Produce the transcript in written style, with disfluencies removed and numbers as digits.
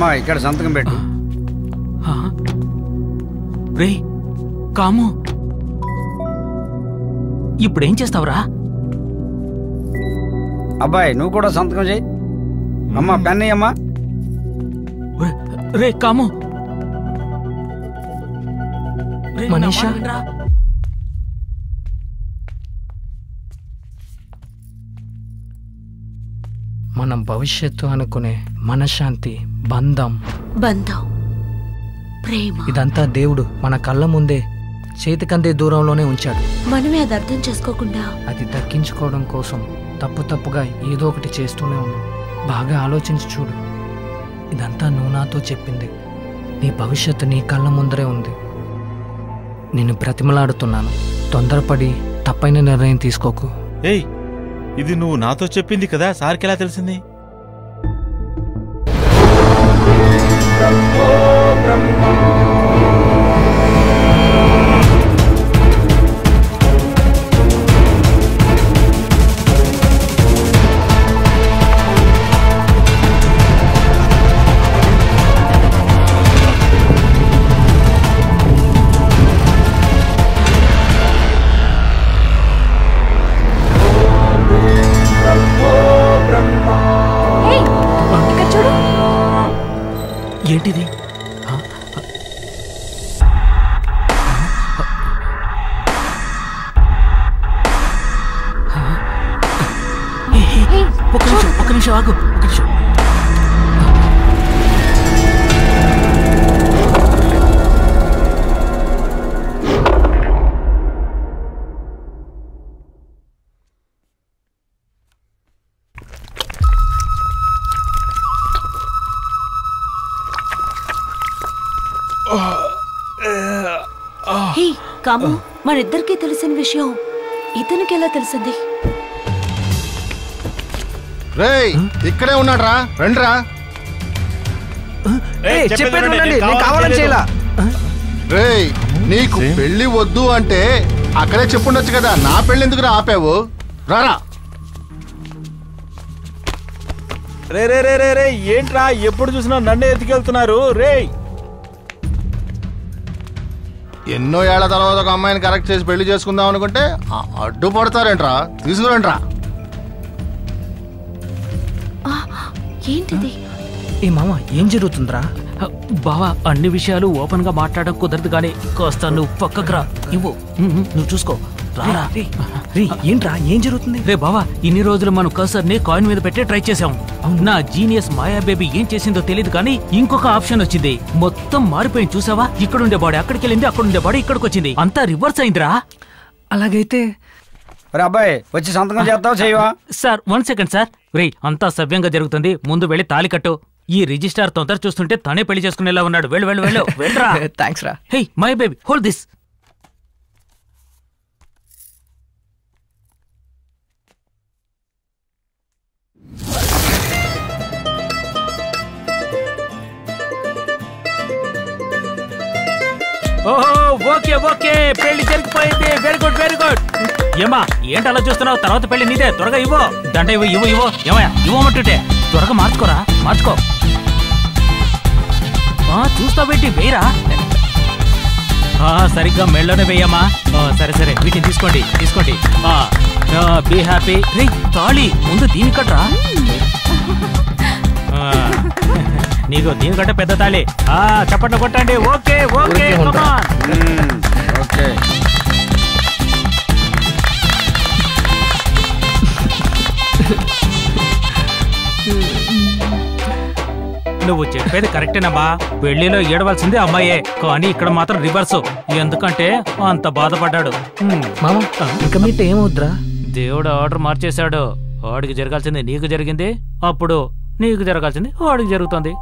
అమ్మా ఇక్కడ సంతకం పెట్టు. రే కాము, ఇప్పుడేం చేస్తావురా? అబ్బాయి నువ్వు కూడా సంతకం చేయి. అమ్మా పెన్ అమ్మా. రే కాము, మనీషా మనం భవిష్యత్తు అనుకునే మనశ్శాంతి, బంధం, ప్రేమ ఇదంతా దేవుడు మన కళ్ళ ముందే చేతికందే దూరంలోనే ఉంచాడు. మనమే అది అర్థం చేసుకోకుండా అది దక్కించుకోవడం కోసం తప్పుగా ఏదో ఒకటి చేస్తూనే ఉన్నాం. బాగా ఆలోచించి చూడు. ఇదంతా నువ్వు నాతో చెప్పింది. నీ భవిష్యత్తు నీ కళ్ళ ముందరే ఉంది. నేను బ్రతిమలాడుతున్నాను, తొందరపడి తప్పైన నిర్ణయం తీసుకోకు. ఏయ్, ఇది నువ్వు నాతో చెప్పింది కదా, సార్కి ఎలా తెలిసింది? ఏంటిది? ఒక్క నిమిషం ఆగు. ఒక్క నిమిషం. కాము, మనిద్దరికీ తెలిసిన విషయం ఇతనికి ఎలా తెలిసింది? రేయ్, ఇక్కడే ఉన్నాడ్రా, రండిరా. రేయ్, నీకు పెళ్లి వద్దు అంటే అక్కడే చెప్పుండొచ్చు కదా, నా పెళ్లి ఎందుకు ఆపావు? రారా. రే రే రే రే రే, ఏంట్రా ఎప్పుడు చూసినా నన్నే ఎత్తుకెళ్తున్నారు? రే, ఎన్నో ఏళ్ల తర్వాత ఒక అమ్మాయిని కరెక్ట్ చేసి పెళ్లి చేసుకుందాం అనుకుంటే అడ్డుపడతారేంట్రా? తీసుకురంట్రా. ఏంటిది? ఏ మామ, ఏం జరుగుతుందిరా? బావా, అన్ని విషయాలు ఓపెన్ గా మాట్లాడడం కుదరదు కానీ కాస్త నువ్వు పక్కకు రా. ఇవ్వు, నువ్వు చూసుకో. ఏంట్రా, ఏం జరుగుతుంది? రే బావా, ఇన్ని రోజులు మనం కర్సర్ ని కాయిన్ మీద పెట్టి ట్రై చేసాం. నా జీనియస్ మాయా బేబీ ఏం చేసిందో తెలియదు కానీ ఇంకొక ఆప్షన్ వచ్చింది. మొత్తం మారిపోయింది, చూసావా? ఇక్కడుండే బాడీ అక్కడికి వెళ్ళింది, అక్కడుండే బాడీ ఇక్కడికి వచ్చింది. అంతా రివర్స్ అయిందిరా. అలాగైతే అబ్బాయి వచ్చి సంతకం చేస్తావు చేయవా? Sir 1 second sir. రే, అంతా సవ్యంగా జరుగుతుంది, ముందు వెళ్ళి తాళి కట్టు. ఈ రిజిస్టార్ తొందర చూస్తుంటే తనే పెళ్లి చేసుకునేలా ఉన్నాడు. వెళ్ళు వెళ్ళు వెళ్ళు. వెళ్ళరా. థ్యాంక్స్ రా. హే మాయా బేబీ, హోల్డ్ దిస్. ఓహో, ఓకే ఓకే, పెళ్లి జరిగిపోయింది. Very good very good. ఏమా ఏంటి అలా చూస్తున్నావు? తర్వాత పెళ్లి నీదే, త్వరగా ఇవ్వు. దండ ఇవ్వు ఇవ్వు ఇవ్వు. ఏమయ్యా ఇవ్వమంటుంటే త్వరగా మార్చుకోరా, మార్చుకో. చూస్తావేంటి, వేయరా. సరిగ్గా మెళ్ళలోనే వేయమ్మా. సరే సరే, వీటిని తీసుకోండి తీసుకోండి. Be happy. రే తాళి ముందు దీని కట్రా. నీకు దీనికంటే పెద్ద తాళి. చప్పట్లు కొట్టండి. Okay okay okay. నువ్వు చెప్పేది కరెక్టేనమ్మా. పెళ్లిలో ఏడవలసింది అమ్మాయే, కానీ ఇక్కడ మాత్రం రివర్స్. ఎందుకంటే అంత బాధపడ్డాడు. మామ, ఇంకా మీతో ఏమవుద్రా? దేవుడు ఆర్డర్ మార్చేశాడు. వాడికి జరగాల్సింది నీకు జరిగింది, అప్పుడు నీకు జరగాల్సింది వాడికి జరుగుతుంది.